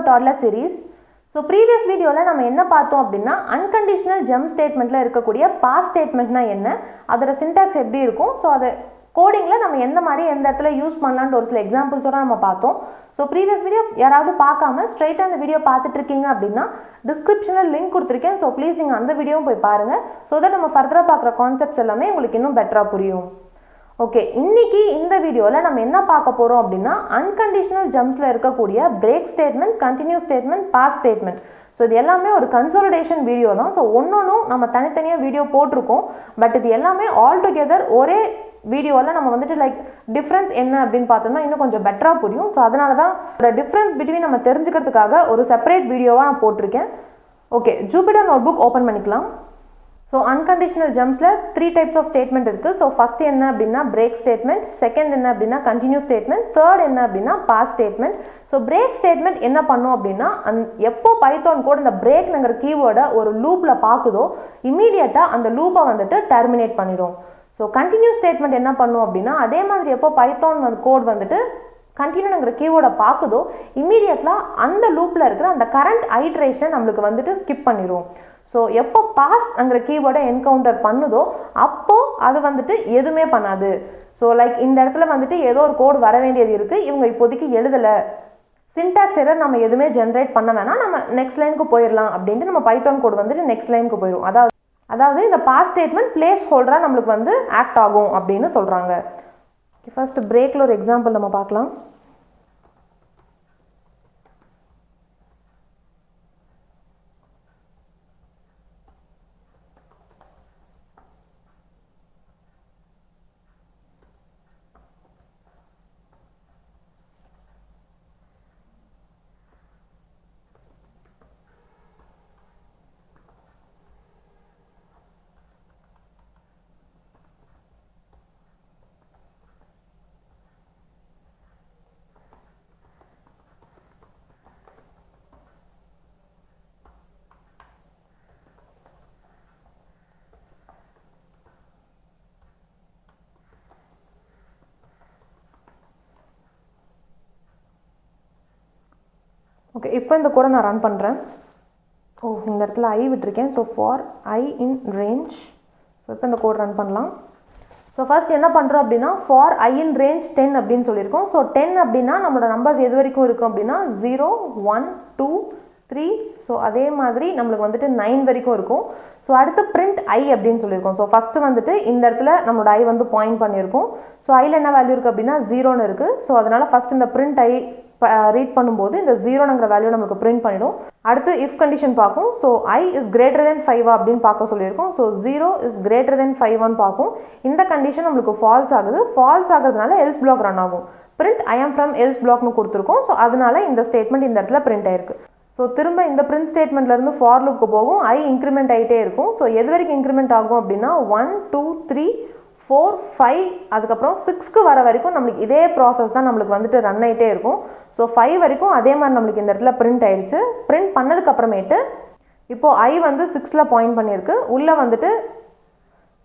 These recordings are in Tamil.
your toddler series. So previous video la நம்ம என்ன பார்த்தோம் அப்படினா unconditional jump statementல இருக்கக்கூடிய past statementனா என்ன, அதோட syntax எப்படி இருக்கும், so அத கோடிங்ல நம்ம எந்த மாதிரி எந்த இடத்துல யூஸ் பண்ணலாம்னு ஒரு சில எக்ஸாம்பிள்ஸோட நம்ம பார்த்தோம். ஸோ ப்ரீவியஸ் வீடியோ யாராவது பார்க்காம ஸ்ட்ரைட்டாக அந்த வீடியோ பார்த்துட்டு இருக்கீங்க அப்படின்னா டிஸ்கிரிப்ஷனில் லிங்க் கொடுத்துருக்கேன். ஸோ ப்ளீஸ் நீங்கள் அந்த வீடியோவும் போய் பாருங்கள். ஸோ தட் நம்ம ஃபர்தராக பார்க்குற கான்செப்ட்ஸ் எல்லாமே உங்களுக்கு இன்னும் பெட்டராக புரியும். ஓகே, இன்னைக்கு இந்த வீடியோவில் நம்ம என்ன பார்க்க போகிறோம் அப்படின்னா அன்கண்டிஷனல் ஜம்ப்ஸில் இருக்கக்கூடிய break statement, continues statement, pass statement. So இது எல்லாமே ஒரு கன்சாலிடேஷன் வீடியோ தான். ஸோ ஒன்னொன்னும் நம்ம தனித்தனியாக வீடியோ போட்டிருக்கோம். பட் இது எல்லாமே ஆல் டுகெதர் ஒரே வீடியோவில் நம்ம வந்துட்டு லைக் டிஃப்ரென்ஸ் என்ன அப்படின்னு பார்த்தோம்னா இன்னும் கொஞ்சம் பெட்டராக புரியும். ஸோ அதனால தான் டிஃப்ரென்ஸ் பிட்வீன் நம்ம தெரிஞ்சுக்கிறதுக்காக ஒரு செப்பரேட் வீடியோவாக நான் போட்டிருக்கேன். Okay, Jupyter notebook open பண்ணிக்கலாம். ஸோ அன்கண்டிஷனல் ஜம்ப்ஸில் 3 டைப்ஸ் ஆஃப் ஸ்டேட்மெண்ட் இருக்குது. ஸோ ஃபர்ஸ்ட் என்ன அப்படின்னா பிரேக் ஸ்டேட்மெண்ட், செகண்ட் என்ன அப்படின்னா கண்டினியூ ஸ்டேட்மெண்ட், தேர்ட் என்ன அப்படின்னா pass statement. So break statement என்ன பண்ணும் அப்படின்னா எப்போ பைத்தான் கோட் இந்த பிரேக்ங்கிற கீவேர்டை ஒரு லூப்பில் பார்க்குதோ இமீடியட்டாக அந்த லூப்பை வந்துட்டு டெர்மினேட் பண்ணிடும். ஸோ கண்டினியூ ஸ்டேட்மெண்ட் என்ன பண்ணும் அப்படின்னா அதே மாதிரி எப்போ பைத்தான் கோட் வந்துட்டு கண்டினியூங்கிற கீவேர்டை பார்க்குதோ இமீடியட்லாக அந்த லூப்பில் இருக்கிற அந்த கரண்ட் ஐட்ரேஷனை நம்மளுக்கு வந்துட்டு ஸ்கிப் பண்ணிடும். ஸோ எப்போ பாஸ்ங்கிற கீவேர்டை என்கவுண்டர் பண்ணுதோ அப்போ அது வந்துட்டு எதுவுமே பண்ணாது. ஸோ லைக் இந்த இடத்துல வந்துட்டு ஏதோ ஒரு கோட் வர வேண்டியது இருக்குது, இவங்க இப்போதைக்கு எழுதலை, சின்டாக்ஸ் எரர் நம்ம எதுவுமே ஜென்ரேட் பண்ண வேணாம், நம்ம நெக்ஸ்ட் லைனுக்கு போயிடலாம் அப்படின்ட்டு நம்ம பைத்தான் கோட் வந்துட்டு நெக்ஸ்ட் லைனுக்கு போயிடும். அதாவது இந்த பாஸ் ஸ்டேட்மெண்ட் பிளேஸ் ஹோல்டராக நம்மளுக்கு வந்து ஆக்ட் ஆகும் அப்படின்னு சொல்கிறாங்க. ஃபர்ஸ்ட் பிரேக்கில் ஒரு எக்ஸாம்பிள் நம்ம பார்க்கலாம். ஓகே, இப்போ இந்த கோடை நான் ரன் பண்ணுறேன். இந்த இடத்துல ஐ விட்டுருக்கேன். So for I in range. So இப்போ இந்த கோட் ரன் பண்ணலாம். ஸோ ஃபர்ஸ்ட் என்ன பண்ணுறோம் அப்படின்னா ஃபார் ஐ இன் ரேஞ்ச் 10 அப்படின்னு சொல்லியிருக்கோம். ஸோ 10 அப்படின்னா நம்மளோட நம்பர்ஸ் எது வரைக்கும் இருக்கும் அப்படின்னா 0, 1, 2, 3. ஸோ அதே மாதிரி நம்மளுக்கு வந்துட்டு 9 வரைக்கும் இருக்கும். ஸோ அடுத்து பிரிண்ட் ஐ அப்படின்னு சொல்லியிருக்கோம். ஸோ ஃபஸ்ட்டு வந்துட்டு இந்த இடத்துல நம்மளோட ஐ வந்து பாயிண்ட் பண்ணியிருக்கோம். ஸோ ஐயில் என்ன வேல்யூ இருக்குது அப்படின்னா 0ன்னு இருக்குது. ஸோ அதனால் ஃபஸ்ட் இந்த பிரிண்ட் ஐ ரீட் பண்ணும்போது இந்த 0ங்கிற வேல்யூ நமக்கு பிரிண்ட் பண்ணிடும். அடுத்து இஃப் கண்டிஷன் பார்க்கும். So I is greater than 5 அப்படின்னு பார்க்க சொல்லியிருக்கோம். ஸோ 0 இஸ் கிரேட்டர் தென் 5 பார்க்கும். இந்த கண்டிஷன் நம்மளுக்கு ஃபால்ஸ் ஆகுது. ஃபால்ஸ் ஆகுறதுனால எல்ஸ் பிளாக் ரன் ஆகும். Print I am from else பிளாக்னு கொடுத்துருக்கோம். ஸோ அதனால இந்த ஸ்டேட்மெண்ட் இந்த இடத்துல பிரிண்ட் ஆயிருக்கு. ஸோ திரும்ப இந்த பிரிண்ட் ஸ்டேட்மெண்ட்லேருந்து ஃபார் லூப்க்கு போகும். ஐ இன்க்ரிமெண்ட் ஆகிட்டே இருக்கும். ஸோ எது வரைக்கும் இன்க்ரிமெண்ட் ஆகும் அப்படின்னா 1, 2, 3, 4, 5 அதுக்கப்புறம் 6க்கு வர வரைக்கும் நம்மளுக்கு இதே ப்ராசஸ் தான் நம்மளுக்கு வந்துட்டு ரன் ஆகிட்டே இருக்கும். ஸோ 5 வரைக்கும் அதே மாதிரி நம்மளுக்கு இந்த இடத்துல பிரிண்ட் ஆயிடுச்சு. பிரிண்ட் பண்ணதுக்கு அப்புறமேட்டு இப்போது ஐ வந்து 6ல் பாயிண்ட் பண்ணியிருக்கு. உள்ளே வந்துட்டு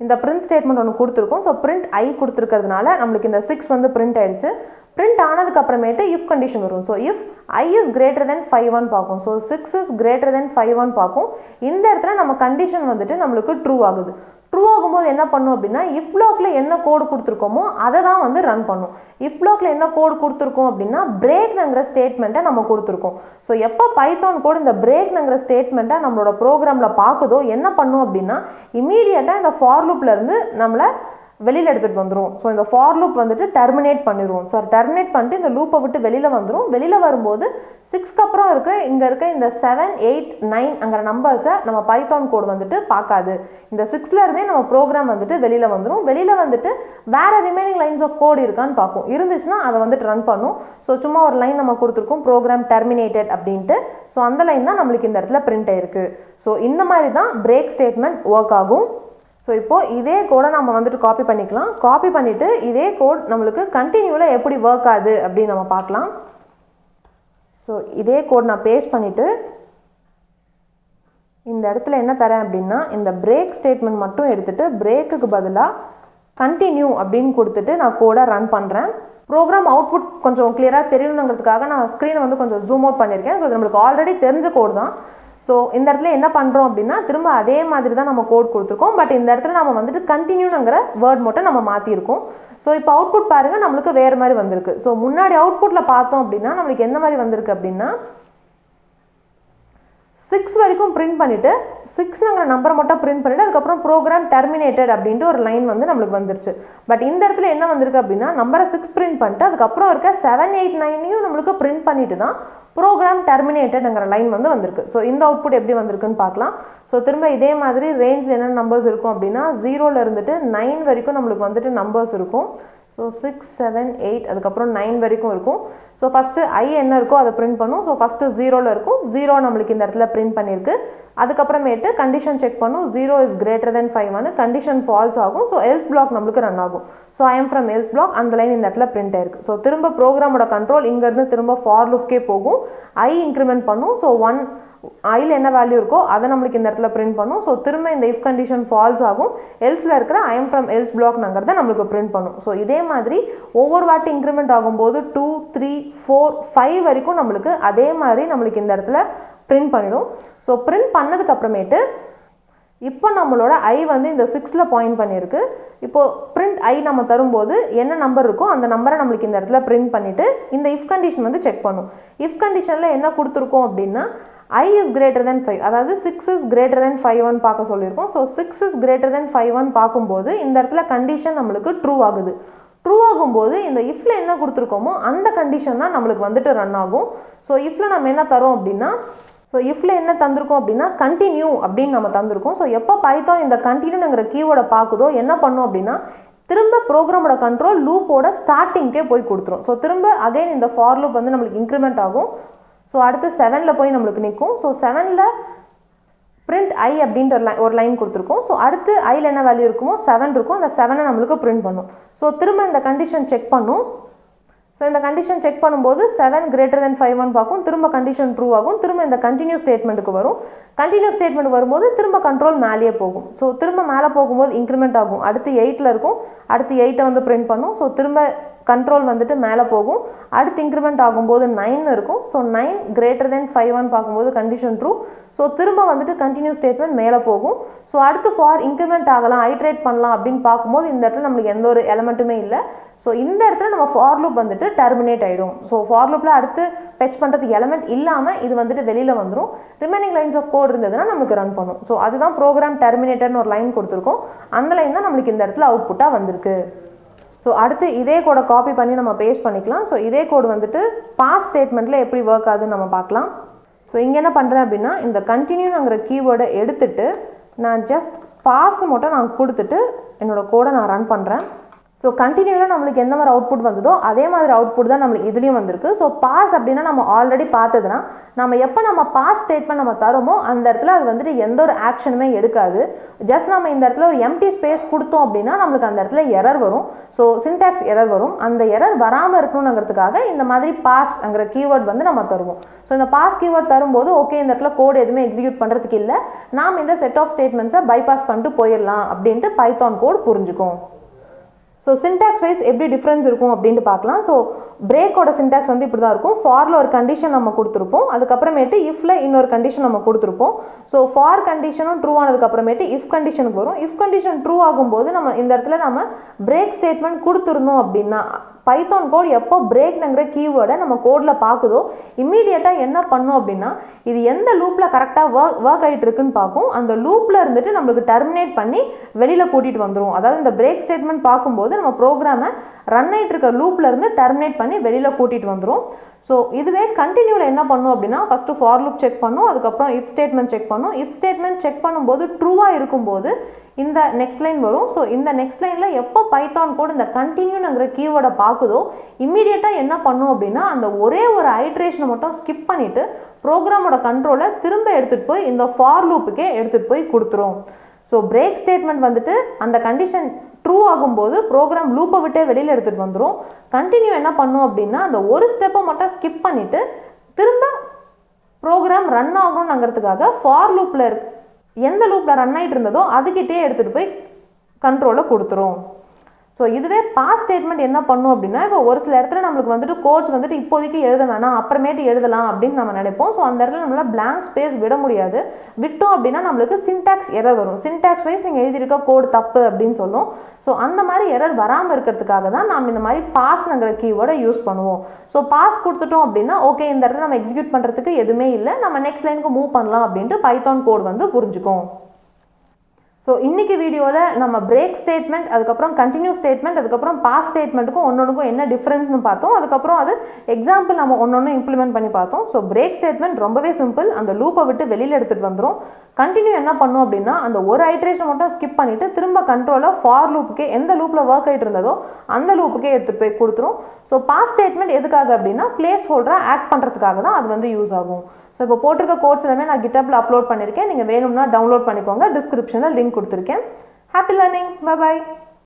இந்த பிரிண்ட் ஸ்டேட்மெண்ட் ஒன்று கொடுத்துருக்கோம். ஸோ பிரிண்ட் ஐ கொடுத்துருக்கிறதுனால நம்மளுக்கு இந்த 6 வந்து பிரிண்ட் ஆயிடுச்சு. பிரிண்ட் ஆனதுக்கு அப்புறமேட்டு இஃப் கண்டிஷன் வரும். So if I is greater than 5 பார்க்கும். ஸோ 6 இஸ் கிரேட்டர் தென் 5 பார்க்கும். இந்த இடத்துல நம்ம கண்டிஷன் வந்துட்டு நம்மளுக்கு ட்ரூ ஆகுது. ட்ரூ ஆகும்போது என்ன பண்ணும் அப்படின்னா இஃப் பிளாக்ல என்ன கோடு கொடுத்துருக்கோமோ அதை தான் வந்து ரன் பண்ணும். இஃப் பிளாக்ல என்ன கோடு கொடுத்துருக்கோம் அப்படின்னா பிரேக்ங்கிற ஸ்டேட்மெண்ட்டை நம்ம கொடுத்துருக்கோம். ஸோ எப்போ பைத்தான் கோட் இந்த பிரேக்ங்கிற ஸ்டேட்மெண்ட்டை நம்மளோட ப்ரோக்ராமில் பார்க்குதோ என்ன பண்ணும் அப்படின்னா இமீடியட்டாக இந்த ஃபார் லூப்ல இருந்து நம்மளை வெளியில் எடுத்துகிட்டு வந்துடும். ஸோ இந்த ஃபார் லூப் வந்துட்டு டெர்மினேட் பண்ணிடுவோம். ஸோ டெர்மினேட் பண்ணிட்டு இந்த லூப்பை விட்டு வெளியில் வந்துடும். வெளியில் வரும்போது 6க்கு அப்புறம் இங்கே இருக்க இந்த 7, 8, 9ங்கிற நம்பர்ஸை நம்ம பைத்தான் கோட் வந்துட்டு பார்க்காது. இந்த 6ல இருந்தே நம்ம ப்ரோக்ராம் வந்துட்டு வெளியில் வந்துடும். வெளியில் வந்துட்டு வேற ரிமைனிங் லைன்ஸ் ஆஃப் கோட் இருக்கான்னு பார்க்கும். இருந்துச்சுன்னா அதை வந்துட்டு ரன் பண்ணும். ஸோ சும்மா ஒரு லைன் நம்ம கொடுத்துருக்கோம் ப்ரோக்ராம் டெர்மினேட்டட் அப்படின்ட்டு. ஸோ அந்த லைன் தான் நம்மளுக்கு இந்த இடத்துல பிரிண்ட் ஆயிருக்கு. ஸோ இந்த மாதிரி தான் பிரேக் ஸ்டேட்மெண்ட் ஒர்க் ஆகும். ஸோ இப்போது இதே கோடை நம்ம வந்துட்டு காப்பி பண்ணிக்கலாம். காப்பி பண்ணிவிட்டு இதே கோட் நம்மளுக்கு கண்டினியூவில் எப்படி ஒர்க் ஆகுது அப்படின்னு நம்ம பார்க்கலாம். ஸோ இதே கோட் நான் பேஸ்ட் பண்ணிவிட்டு இந்த இடத்துல என்ன தரேன் அப்படின்னா இந்த பிரேக் ஸ்டேட்மெண்ட் மட்டும் எடுத்துகிட்டு பிரேக்குக்கு பதிலாக கண்டினியூ அப்படின்னு கொடுத்துட்டு நான் கோடை ரன் பண்ணுறேன். ப்ரோக்ராம் அவுட்புட் கொஞ்சம் கிளியராக தெரியணுங்கிறதுக்காக நான் ஸ்க்ரீனை வந்து கொஞ்சம் ஜூம் அவுட் பண்ணியிருக்கேன். ஸோ இது நம்மளுக்கு ஆல்ரெடி தெரிஞ்ச கோட் தான். ஸோ இந்த இடத்துல என்ன பண்ணுறோம் அப்படின்னா திரும்ப அதே மாதிரி தான் நம்ம கோட் கொடுத்துருக்கோம். பட் இந்த இடத்துல நம்ம வந்துட்டு கண்டினியூங்கிற வேர்ட் மட்டும் நம்ம மாற்றிருக்கோம். ஸோ இப்போ அவுட்புட் பாருங்கள் நம்மளுக்கு வேறு மாதிரி வந்திருக்கு. ஸோ முன்னாடி அவுட்புட்டில் பார்த்தோம் அப்படின்னா நம்மளுக்கு எந்த மாதிரி வந்திருக்கு அப்படின்னா 6 வரைக்கும் பிரிண்ட் பண்ணிவிட்டு 6ங்கிற நம்பரை மட்டும் பிரிண்ட் பண்ணிவிட்டு அதுக்கப்புறம் ப்ரோக்ராம் டெர்மினேட்டட் அப்படின்ட்டு ஒரு லைன் வந்து நம்மளுக்கு வந்துருச்சு. பட் இந்த இடத்துல என்ன வந்திருக்கு அப்படின்னா நம்பரை 6 பிரிண்ட் பண்ணிட்டு அதுக்கப்புறம் இருக்க 7, 8, 9 நம்மளுக்கு பிரிண்ட் பண்ணிட்டு தான் ப்ரோக்ராம் டெர்மினேட்டட்ங்கிற லைன் வந்து வந்திருக்கு. ஸோ இந்த அவுட்புட் எப்படி வந்திருக்குன்னு பார்க்கலாம். ஸோ திரும்ப இதே மாதிரி ரேஞ்சில் என்னென்ன நம்பர்ஸ் இருக்கும் அப்படின்னா 0ல் இருந்துட்டு 9 வரைக்கும் நம்மளுக்கு வந்துட்டு நம்பர்ஸ் இருக்கும். ஸோ 6, 7, 8 அதுக்கப்புறம் 9 வரைக்கும் இருக்கும். ஸோ ஃபஸ்ட்டு ஐ என்ன இருக்கோ அதை பிரிண்ட் பண்ணும். ஸோ ஃபஸ்ட்டு 0ல் இருக்கும். 0 நம்மளுக்கு இந்த இடத்துல பிரிண்ட் பண்ணியிருக்கு. அதுக்கப்புறமேட்டு கண்டிஷன் செக் பண்ணும். 0 is greater than 5 condition falls ஆகும். ஸோ எல்ஸ் பிளாக் நம்மளுக்கு ரன் ஆகும். So I am from else black அந்த லைன் இந்த இடத்துல பிரிண்ட் ஆயிருக்கு. ஸோ திரும்ப ப்ரோக்ராமோட கண்ட்ரோல் இங்கேருந்து திரும்ப ஃபார் லுக்கே போகும். ஐ இன்க்ரிமெண்ட் பண்ணும். ஸோ 1 ஐயில் என்ன வேல்யூ இருக்கோ அதை நம்மளுக்கு இந்த இடத்துல பிரிண்ட் பண்ணும். ஸோ திரும்ப இந்த இஃப் கண்டிஷன் ஃபால்ஸ் ஆகும். எல்ஸில் இருக்கிற ஐ எம் ஃப்ரம் எல்ஸ் பிளாக்ங்கிறத நம்மளுக்கு பிரிண்ட் பண்ணும். ஸோ இதே மாதிரி ஒவ்வொரு வாட்டி இன்க்ரிமெண்ட் ஆகும்போது 2, 3, 4, 5 வரைக்கும் நம்மளுக்கு அதே மாதிரி நம்மளுக்கு இந்த இடத்துல பிரிண்ட் பண்ணிடும். ஸோ பிரிண்ட் பண்ணதுக்கு அப்புறமேட்டு இப்போ நம்மளோட ஐ வந்து இந்த 6ல் பாயிண்ட் பண்ணியிருக்கு. இப்போது பிரிண்ட் ஐ நம்ம தரும்போது என்ன நம்பர் இருக்கோ அந்த நம்பரை நம்மளுக்கு இந்த இடத்துல பிரிண்ட் பண்ணிவிட்டு இந்த இஃப் கண்டிஷன் வந்து செக் பண்ணும். இஃப் கண்டிஷனில் என்ன கொடுத்துருக்கோம் அப்படின்னா I is greater than 5 அதாவது 6 is greater than 5 பார்க்க சொல்லியிருக்கோம். ஸோ 6 is greater than 5 பார்க்கும்போது இந்த இடத்துல கண்டிஷன் நம்மளுக்கு ட்ரூ ஆகுது. ட்ரூ ஆகும்போது இந்த இஃப்ல என்ன கொடுத்துருக்கோமோ அந்த கண்டிஷன் தான் நம்மளுக்கு வந்துட்டு ரன் ஆகும். ஸோ இஃப்ல நம்ம என்ன தரோம் அப்படின்னா இஃப்ல என்ன தந்திருக்கோம் அப்படின்னா கண்டினியூ அப்படின்னு நம்ம தந்திருக்கோம். ஸோ எப்போ பைத்தான் இந்த கண்டினியூங்கிற கீவேர்டை பார்க்குதோ என்ன பண்ணும் அப்படின்னா திரும்ப ப்ரோக்ராமோட கண்ட்ரோல் லூப்போட ஸ்டார்டிங்கே போய் கொடுத்துரும். ஸோ திரும்ப அகைன் இந்த ஃபார் லூப் வந்து நம்மளுக்கு இன்க்ரிமெண்ட் ஆகும். ஸோ அடுத்து 7ல் போய் நம்மளுக்கு நிற்கும். ஸோ 7ல் பிரிண்ட் ஐ அப்படின்ற ஒரு லைன் கொடுத்துருக்கோம். ஸோ அடுத்து ஐயில் என்ன வேல்யூ இருக்குமோ 7 இருக்கும். அந்த 7 நம்மளுக்கு பிரிண்ட் பண்ணும். ஸோ திரும்ப இந்த கண்டிஷன் செக் பண்ணும். ஸோ இந்த கண்டிஷன் செக் பண்ணும்போது 7 greater than 5 பார்க்கும். திரும்ப கண்டிஷன் ட்ரூ ஆகும். திரும்ப இந்த கண்டினியூ ஸ்டேட்மெண்ட்டுக்கு வரும். கண்டினியூ ஸ்டேட்மெண்ட் வரும்போது திரும்ப கண்ட்ரோல் மேலேயே போகும். ஸோ திரும்ப மேலே போகும்போது இன்க்ரிமெண்ட் ஆகும். அடுத்து 8ல் இருக்கும். அடுத்து 8 வந்து பிரிண்ட் பண்ணும். ஸோ திரும்ப கண்ட்ரோல் வந்துட்டு மேலே போகும். அடுத்து இன்க்ரிமெண்ட் ஆகும்போது 9 இருக்கும். ஸோ 9 greater than 5 பார்க்கும்போது கண்டிஷன் ட்ரூ. ஸோ திரும்ப வந்துட்டு கண்டினியூ ஸ்டேட்மெண்ட் மேலே போகும். ஸோ அடுத்து ஃபார் இன்க்ரிமெண்ட் ஆகலாம் ஐட்ரேட் பண்ணலாம் அப்படின்னு பார்க்கும்போது இந்த இடத்துல நம்மளுக்கு எந்த ஒரு எலமெண்ட்டுமே இல்லை. ஸோ இந்த இடத்துல நம்ம ஃபார் லூப் வந்துட்டு டெர்மினேட் ஆகிடும். ஸோ ஃபார் லூப்பில் அடுத்து ஃபெச் பண்ணுறதுக்கு எலமெண்ட் இல்லாமல் இது வந்துட்டு வெளியில் வந்துடும். ரிமைனிங் லைன்ஸ் ஆஃப் கோட் இருந்ததுன்னா நமக்கு ரன் பண்ணும். ஸோ அதுதான் ப்ரோக்ராம் டெர்மினேட்டர்னு ஒரு லைன் கொடுத்துருக்கோம். அந்த லைன் தான் நம்மளுக்கு இந்த இடத்துல அவுட்புட்டாக வந்திருக்கு. ஸோ அடுத்து இதே கோடை காப்பி பண்ணி நம்ம பேஸ்ட் பண்ணிக்கலாம். ஸோ இதே கோடு வந்துட்டு பாஸ் ஸ்டேட்மெண்ட்டில் எப்படி ஒர்க் ஆகுதுன்னு நம்ம பார்க்கலாம். ஸோ இங்கே என்ன பண்ணுறேன் அப்படின்னா இந்த கண்டினியூங்கிற கீவேர்டை எடுத்துட்டு நான் ஜஸ்ட் பாஸ்க்கு மட்டும் நான் கொடுத்துட்டு என்னோடய கோடை நான் ரன் பண்ணுறேன். ஸோ கண்டினியூவில் நம்மளுக்கு எந்த மாதிரி அவுட்புட் வந்ததோ அதே மாதிரி அவுட்புட் தான் நம்மளுக்கு இதுலேயும் வந்திருக்கு. ஸோ பாஸ் அப்படின்னா நம்ம ஆல்ரெடி பார்த்ததுன்னா நம்ம எப்போ நம்ம பாஸ் ஸ்டேட்மெண்ட் நம்ம தரோமோ அந்த இடத்துல அது வந்துட்டு எந்த ஒரு ஆக்ஷனுமே எடுக்காது. ஜஸ்ட் நம்ம இந்த இடத்துல ஒரு எம்டி ஸ்பேஸ் கொடுத்தோம் அப்படின்னா நம்மளுக்கு அந்த இடத்துல எரர் வரும். ஸோ சின்டாக்ஸ் எரர் வரும். அந்த எரர் வராமல் இருக்கணுங்கிறதுக்காக இந்த மாதிரி பாஸ்ங்கிற கீவேர்ட் வந்து நம்ம தருவோம். ஸோ இந்த பாஸ் கீவேர்ட் தரும்போது ஓகே இந்த இடத்துல கோட் எதுவுமே எக்ஸிக்யூட் பண்ணுறதுக்கு இல்லை, நாம் இந்த செட் ஆஃப் ஸ்டேட்மெண்ட்ஸை பைபாஸ் பண்ணிட்டு போயிடலாம் அப்படின்ட்டு பைத்தான் கோட் புரிஞ்சுக்கும். ஸோ சின்டாக்ஸ் வைஸ் எப்படி டிஃப்ரென்ஸ் இருக்கும் அப்படின்ட்டு பார்க்கலாம். ஸோ பிரேக்கோட சின்டாக்ஸ் வந்து இப்படி தான் இருக்கும். ஃபாரில் ஒரு கண்டிஷன் நம்ம கொடுத்துருப்போம். அதுக்கப்புறமேட்டு இஃப்ல இன்னொரு கண்டிஷன் நம்ம கொடுத்துருப்போம். ஸோ ஃபார் கண்டிஷனும் ட்ரூ ஆனதுக்கப்புறமேட்டு இஃப் கண்டிஷனுக்கு வரும். இஃப் கண்டிஷன் ட்ரூ ஆகும்போது நம்ம இந்த இடத்துல நம்ம பிரேக் ஸ்டேட்மெண்ட் கொடுத்துருந்தோம் அப்படின்னா பைத்தான் கோட் எப்போ பிரேக்ங்கிற கீவேர்டை நம்ம கோடில் பார்க்குதோ இம்மீடியட்டாக என்ன பண்ணும் அப்படின்னா இது எந்த லூப்பில் கரெக்டாக ஒர்க் ஆகிட்டு இருக்குன்னு பார்க்கும். அந்த லூப்பில் இருந்துட்டு நம்மளுக்கு டெர்மினேட் பண்ணி வெளியில் கூட்டிகிட்டு வந்துடும். அதாவது இந்த பிரேக் ஸ்டேட்மெண்ட் பார்க்கும்போது நம்ம ப்ரோக்ராமை ரன் ஆகிட்டு இருக்க லூப்பில் இருந்து டெர்மினேட் பண்ணி வெளியில் கூட்டிகிட்டு வந்துடும். ஸோ இதுவே கண்டினியூவில் என்ன பண்ணும் அப்படின்னா ஃபஸ்ட்டு ஃபார் லூப் செக் பண்ணும். அதுக்கப்புறம் இஃப் ஸ்டேட்மெண்ட் செக் பண்ணும். இஃப் ஸ்டேட்மெண்ட் செக் பண்ணும்போது ட்ரூவாக இருக்கும்போது இந்த நெக்ஸ்ட் லைன் வரும். ஸோ இந்த நெக்ஸ்ட் லைனில் எப்போ பைத்தான் கோட் இந்த கண்டினியூங்கிற கீவேர்டை பார்க்குதோ இம்மீடியட்டாக என்ன பண்ணும் அப்படின்னா அந்த ஒரே ஒரு ஐட்ரேஷனை மட்டும் ஸ்கிப் பண்ணிவிட்டு ப்ரோக்ராமோட கண்ட்ரோலை திரும்ப எடுத்துகிட்டு போய் இந்த ஃபார் லூப்புக்கே எடுத்துகிட்டு போய் கொடுத்துரும். ஸோ பிரேக் ஸ்டேட்மெண்ட் வந்துட்டு அந்த கண்டிஷன் ட்ரூ ஆகும்போது ப்ரோக்ராம் லூப்பை விட்டே வெளியில் எடுத்துகிட்டு வந்துடும். கண்டினியூ என்ன பண்ணும் அப்படின்னா அந்த ஒரு ஸ்டெப்பை மட்டும் ஸ்கிப் பண்ணிவிட்டு திரும்ப ப்ரோக்ராம் ரன் ஆகணுங்கிறதுக்காக ஃபார் லூப்பில் எந்த லூப்பில் ரன் ஆகிட்டு இருந்ததோ அதுக்கிட்டே எடுத்துகிட்டு போய் கண்ட்ரோலை கொடுத்துரும். ஸோ இதுவே பாஸ் ஸ்டேட்மெண்ட் என்ன பண்ணும் அப்படின்னா, இப்போ ஒரு சில இடத்துல நம்மளுக்கு வந்துட்டு கோட்ஸ் வந்துட்டு இப்போதைக்கு எழுத வேணாம், அப்புறமேட்டு எழுதலாம் அப்படின்னு நம்ம நினைப்போம். ஸோ அந்த இடத்துல நம்மளால் பிளாங்க் ஸ்பேஸ் விட முடியாது. விட்டோம் அப்படின்னா நம்மளுக்கு சின்டாக்ஸ் எரர் வரும். சின்டாக்ஸ் வைஸ் நீங்கள் எழுதியிருக்க கோடு தப்பு அப்படின்னு சொல்லும். ஸோ அந்த மாதிரி எரர் வராமல் இருக்கிறதுக்காக தான் நாம் இந்த மாதிரி பாஸ்ங்கிற கீவேர்டை யூஸ் பண்ணுவோம். ஸோ பாஸ் கொடுத்துட்டோம் அப்படின்னா ஓகே, இந்த இடத்துல நம்ம எக்ஸிக்யூட் பண்ணுறதுக்கு எதுவுமே இல்லை, நம்ம நெக்ஸ்ட் லைனுக்கு மூவ் பண்ணலாம் அப்படின்ட்டு பைத்தான் கோட் வந்து புரிஞ்சுக்கும். ஸோ இன்றைக்கி வீடியோவில் நம்ம பிரேக் ஸ்டேட்மெண்ட், அதுக்கப்புறம் கண்டினியூ ஸ்டேட்மெண்ட், அதுக்கப்புறம் பாஸ் ஸ்டேட்மெண்ட்டுக்கும் ஒன்னொன்றுக்கும் என்ன டிஃப்ரென்ஸ்னு பார்த்தோம். அதுக்கப்புறம் அது எக்ஸாம்பிள் நம்ம ஒன்று இம்ப்ளிமெண்ட் பண்ணி பார்த்தோம். ஸோ பிரேக் ஸ்டேட்மெண்ட் ரொம்பவே சிம்பிள், அந்த லூப்பை விட்டு வெளியில் எடுத்துகிட்டு வந்துடும். கண்டினியூ என்ன பண்ணும் அப்படின்னா, அந்த ஒரு ஐட்ரேஷன் மட்டும் ஸ்கிப் பண்ணிவிட்டு திரும்ப கண்ட்ரோலை ஃபார் லூப்புக்கே எந்த லூப்பில் ஒர்க் ஆகிட்டு இருந்ததோ அந்த லூப்புக்கே எடுத்துகிட்டு போய் கொடுத்துரும். ஸோ பாஸ் ஸ்டேட்மெண்ட் எதுக்காக அப்படின்னா, பிளேஸ் ஹோல்டராக ஆக்ட் பண்ணுறதுக்காக தான் அது வந்து யூஸ் ஆகும். ஸோ இப்போ போட்டிருக்க கோட்ஸ் எல்லாமே நான் கிட்டப்பில் அப்லோட் பண்ணியிருக்கேன். நீங்கள் வேணும்னா டவுன்லோட் பண்ணிக்கோங்க. டிஸ்கிரிப்ஷனில் லிங்க் கொடுத்துருக்கேன். Happy learning. Bye bye.